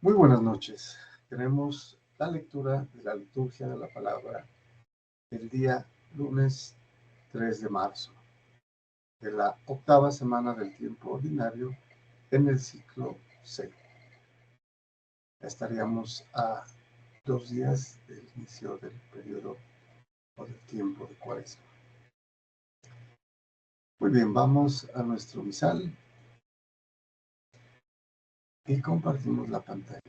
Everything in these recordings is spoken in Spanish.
Muy buenas noches. Tenemos la lectura de la liturgia de la palabra el día lunes 3 de marzo, de la octava semana del tiempo ordinario en el ciclo C. Estaríamos a 2 días del inicio del periodo o del tiempo de Cuaresma. Muy bien, vamos a nuestro misal y compartimos la pantalla.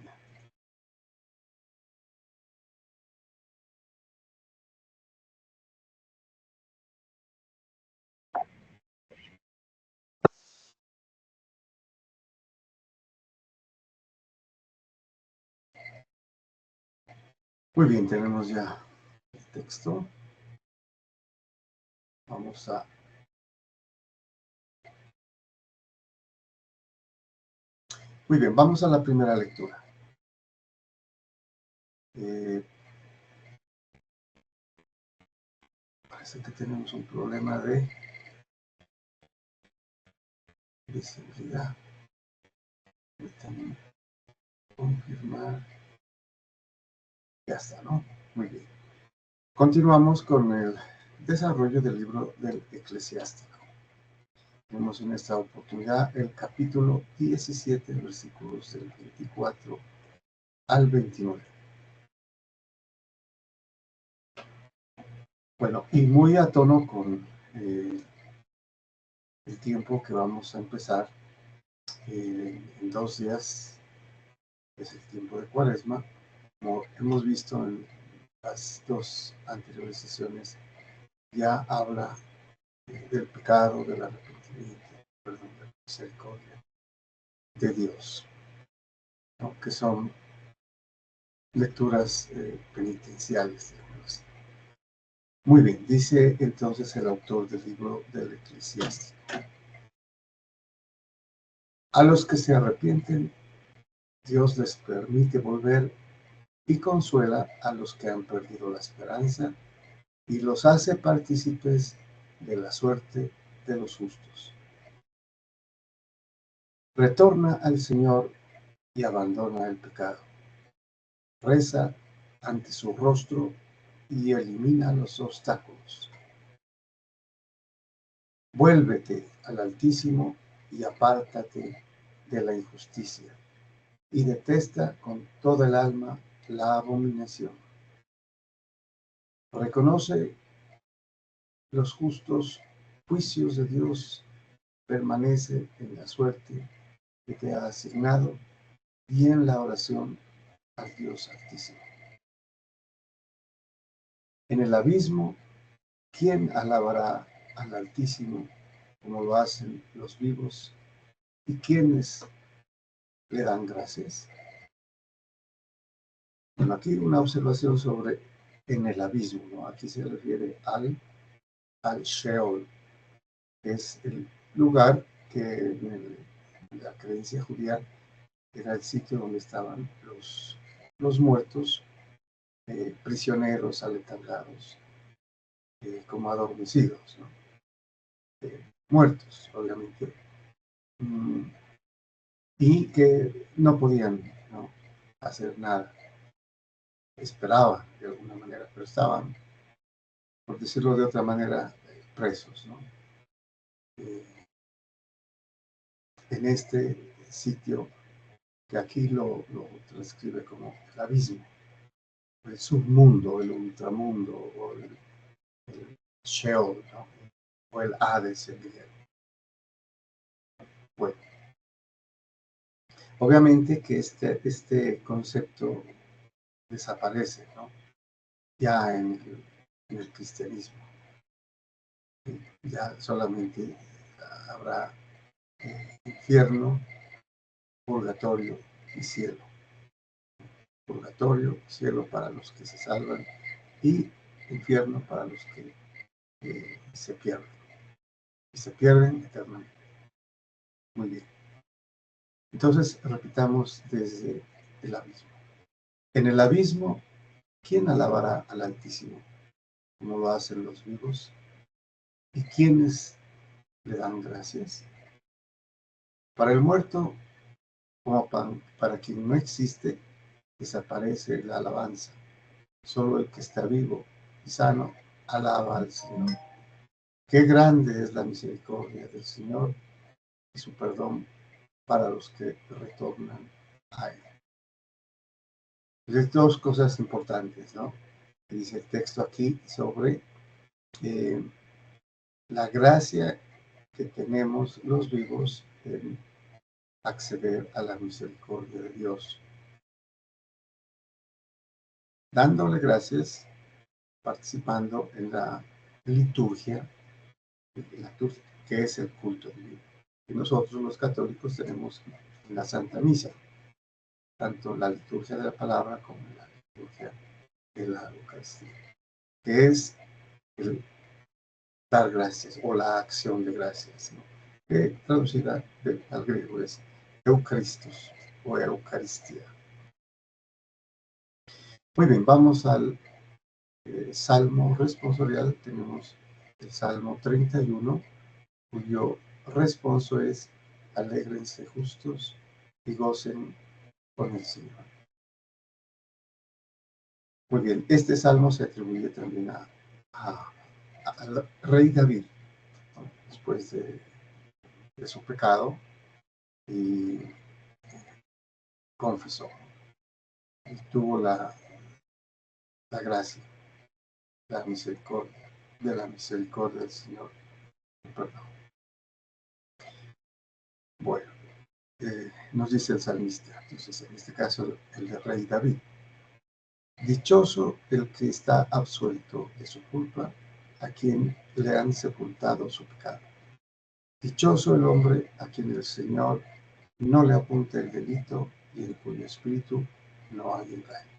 Muy bien, tenemos ya el texto. Vamos a... Muy bien, vamos a la primera lectura. Parece que tenemos un problema de visibilidad. Permítanme confirmar. Ya está, ¿no? Muy bien. Continuamos con el desarrollo del libro del Eclesiástico. Tenemos en esta oportunidad el capítulo 17, versículos del 24 al 29. Bueno, y muy a tono con el tiempo que vamos a empezar en 2 días, es el tiempo de Cuaresma. Como hemos visto en las 2 anteriores sesiones, ya habla del pecado, del arrepentimiento, perdón, de la misericordia de Dios, ¿no? Que son lecturas penitenciales, digamos así. Muy bien, dice entonces el autor del libro del Eclesiástico: a los que se arrepienten, Dios les permite volver y consuela a los que han perdido la esperanza y los hace partícipes de la suerte de los justos. Retorna al Señor y abandona el pecado. Reza ante su rostro y elimina los obstáculos. Vuélvete al Altísimo y apártate de la injusticia, y detesta con toda el alma la abominación. Reconoce los justos juicios de Dios, permanece en la suerte que te ha asignado y en la oración al Dios Altísimo. En el abismo, ¿quién alabará al Altísimo como lo hacen los vivos? ¿Y quiénes le dan gracias? Bueno, aquí una observación sobre en el abismo, ¿no? Aquí se refiere al Sheol, que es el lugar que en la creencia judía era el sitio donde estaban los muertos, prisioneros, aletargados, como adormecidos, ¿no? Muertos, obviamente, y que no podían, ¿no?, hacer nada. Esperaban de alguna manera, pero estaban, por decirlo de otra manera, presos, ¿no? En este sitio que aquí lo transcribe como el abismo, el submundo, el ultramundo, o el Sheol, ¿no?, o el Hades en griego. Bueno, obviamente que este concepto desaparece, ¿no?, ya en el cristianismo. Ya solamente habrá infierno, purgatorio y cielo. Purgatorio, cielo para los que se salvan y infierno para los que se pierden. Y se pierden eternamente. Muy bien. Entonces, repitamos desde el abismo. En el abismo, ¿quién alabará al Altísimo como lo hacen los vivos? ¿Y quiénes le dan gracias? Para el muerto, como para quien no existe, desaparece la alabanza. Solo el que está vivo y sano alaba al Señor. Qué grande es la misericordia del Señor y su perdón para los que retornan a Él. Entonces, dos cosas importantes, ¿no? Dice el texto aquí sobre la gracia que tenemos los vivos en acceder a la misericordia de Dios. Dándole gracias, participando en la liturgia, que es el culto divino. Y nosotros los católicos tenemos la Santa Misa, tanto la liturgia de la palabra como la liturgia de la Eucaristía, que es el dar gracias o la acción de gracias, ¿no? Que traducida al griego es Eucaristos o Eucaristía. Muy bien, vamos al Salmo responsorial. Tenemos el Salmo 31, cuyo responso es: alégrense justos y gocen con el Señor. Muy bien, este salmo se atribuye también al rey David, ¿no? Después de su pecado, y confesó, y tuvo la gracia, la misericordia, de la misericordia del Señor. Perdón. Bueno, nos dice el salmista, entonces en este caso el de rey David: dichoso el que está absuelto de su culpa, a quien le han sepultado su pecado. Dichoso el hombre a quien el Señor no le apunta el delito y en cuyo espíritu no hay engaño.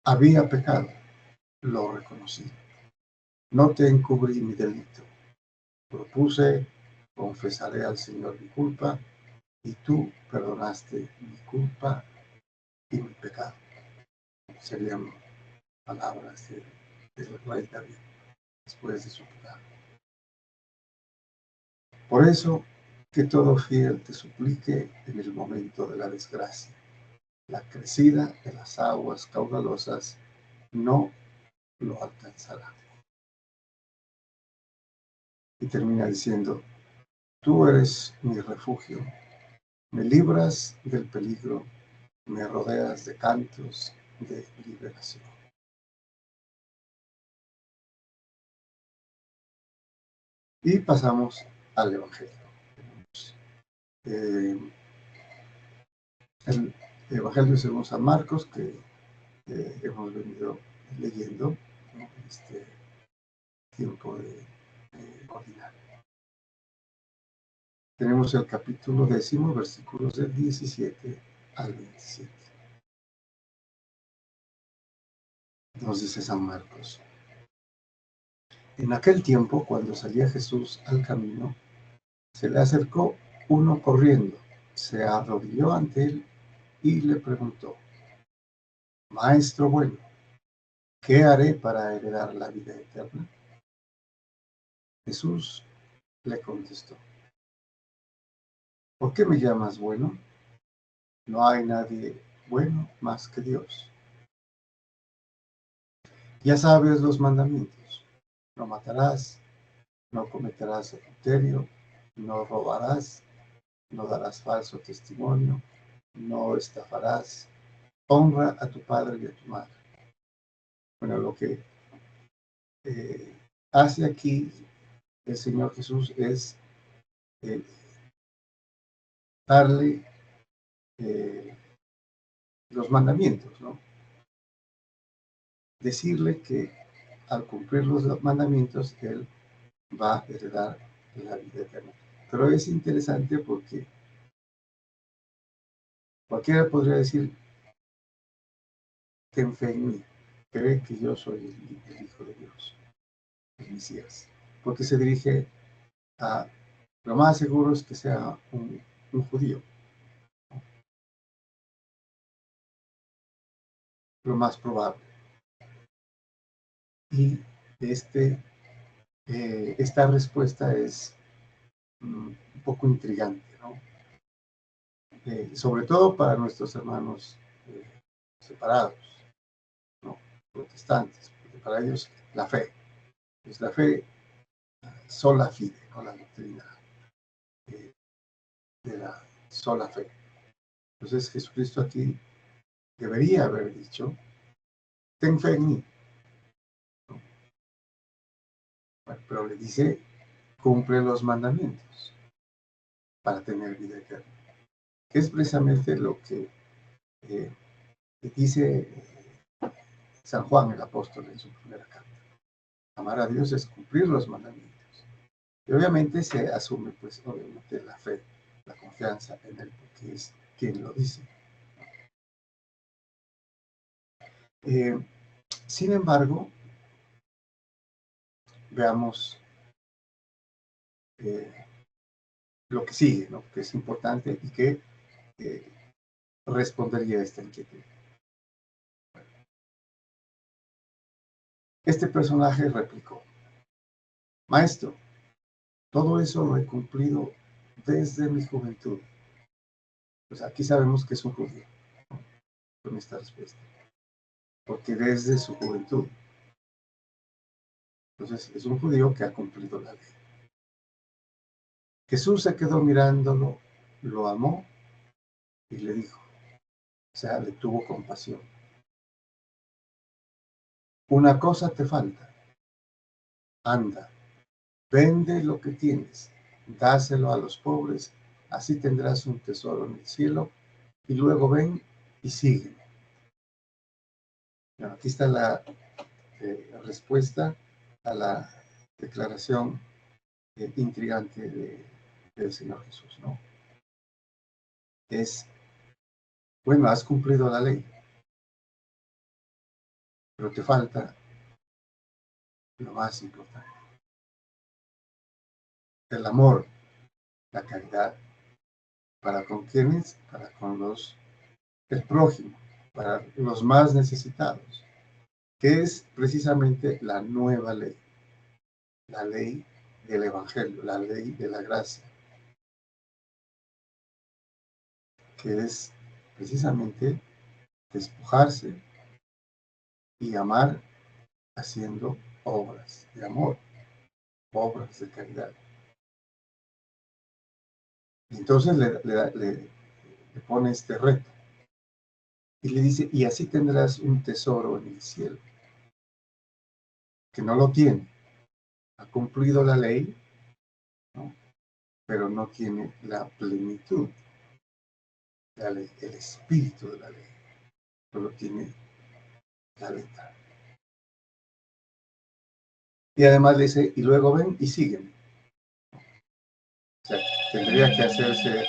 Había pecado, lo reconocí. No te encubrí mi delito. Propuse, confesaré al Señor mi culpa, y tú perdonaste mi culpa y mi pecado. Serían palabras del rey David después de su pecado. Por eso, que todo fiel te suplique en el momento de la desgracia. La crecida de las aguas caudalosas no lo alcanzará. Y termina diciendo: tú eres mi refugio, me libras del peligro, me rodeas de cantos de liberación. Y pasamos al Evangelio. Eh, el Evangelio según San Marcos, que hemos venido leyendo, ¿no?, en este tiempo de ordinario. Tenemos el capítulo 10, versículos del 17 al 27. Nos dice San Marcos: en aquel tiempo, cuando salía Jesús al camino, se le acercó uno corriendo, se arrodilló ante él y le preguntó: Maestro bueno, ¿qué haré para heredar la vida eterna? Jesús le contestó: ¿por qué me llamas bueno? No hay nadie bueno más que Dios. Ya sabes los mandamientos: no matarás, no cometerás adulterio, no robarás, no darás falso testimonio, no estafarás, honra a tu padre y a tu madre. Bueno, lo que hace aquí el Señor Jesús es eh, darle los mandamientos, ¿no? Decirle que al cumplir los mandamientos, Él va a heredar la vida eterna. Pero es interesante porque cualquiera podría decir: ten fe en mí, cree que yo soy el Hijo de Dios, el Mesías. Porque se dirige a, lo más seguro es que sea un judío, lo más probable. Y esta respuesta es un poco intrigante, ¿no? sobre todo para nuestros hermanos separados, ¿no? Protestantes, porque para ellos la fe es la fe sola fide, con la doctrina de la sola fe. Entonces Jesucristo aquí debería haber dicho, ten fe en mí. Bueno, pero le dice, cumple los mandamientos para tener vida eterna, que es precisamente lo que dice San Juan el apóstol en su primera carta. Amar a Dios es cumplir los mandamientos. Y obviamente se asume, pues, obviamente la fe, la confianza en él, porque es quien lo dice. Sin embargo, veamos lo que sigue, ¿no? Que es importante y que respondería a esta inquietud. Este personaje replicó, Maestro, todo eso lo he cumplido desde mi juventud. Pues aquí sabemos que es un judío, ¿no? Con esta respuesta. Porque desde su juventud. Entonces, es un judío que ha cumplido la ley. Jesús se quedó mirándolo, lo amó y le dijo, o sea, le tuvo compasión. Una cosa te falta. Anda, vende lo que tienes, dáselo a los pobres, así tendrás un tesoro en el cielo, y luego ven y sígueme. Bueno, aquí está la respuesta a la declaración intrigante del Señor Jesús, ¿no? Es, bueno, has cumplido la ley, pero te falta lo más importante, el amor, la caridad, para con quienes, para con el prójimo, para los más necesitados, que es precisamente la nueva ley, la ley del Evangelio, la ley de la gracia, que es precisamente despojarse y amar haciendo obras de amor, obras de caridad. Y entonces le pone este reto y le dice, y así tendrás un tesoro en el cielo, que no lo tiene, ha cumplido la ley, ¿no? Pero no tiene la plenitud de la ley, el espíritu de la ley, solo tiene la letra. Y además le dice, y luego ven y sígueme. O sea, tendría que hacerse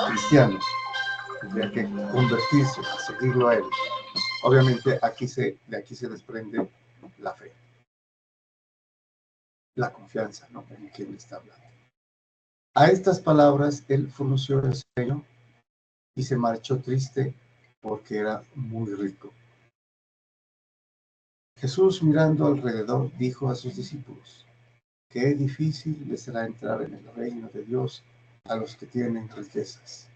cristiano, tendría que convertirse, a seguirlo a él. Obviamente de aquí se desprende la fe, la confianza, ¿no? En quien está hablando. A estas palabras él frunció el ceño y se marchó triste porque era muy rico. Jesús, mirando alrededor, dijo a sus discípulos, qué difícil les será entrar en el reino de Dios a los que tienen riquezas.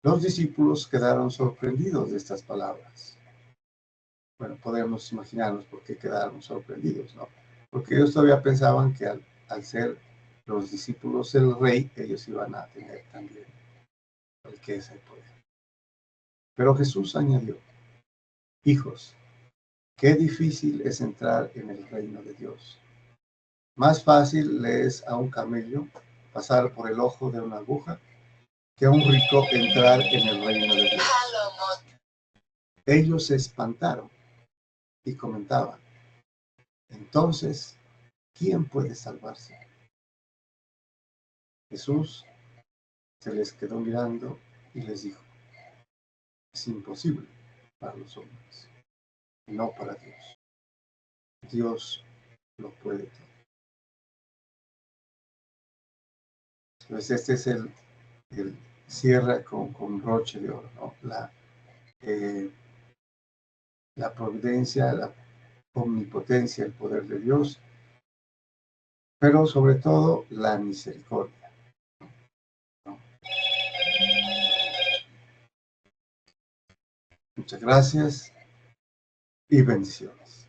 Los discípulos quedaron sorprendidos de estas palabras. Bueno, podemos imaginarnos por qué quedaron sorprendidos, ¿no? Porque ellos todavía pensaban que al ser los discípulos del rey, ellos iban a tener también riqueza y poder. Pero Jesús añadió, hijos, qué difícil es entrar en el reino de Dios. Más fácil le es a un camello pasar por el ojo de una aguja que a un rico entrar en el reino de Dios. Ellos se espantaron y comentaban, entonces, ¿quién puede salvarse? Jesús se les quedó mirando y les dijo, es imposible para los hombres, no para Dios. Dios lo puede todo. Entonces este es el cierra con broche de oro, ¿no? La providencia, la omnipotencia, el poder de Dios, pero sobre todo la misericordia, ¿no? Muchas gracias y bendiciones.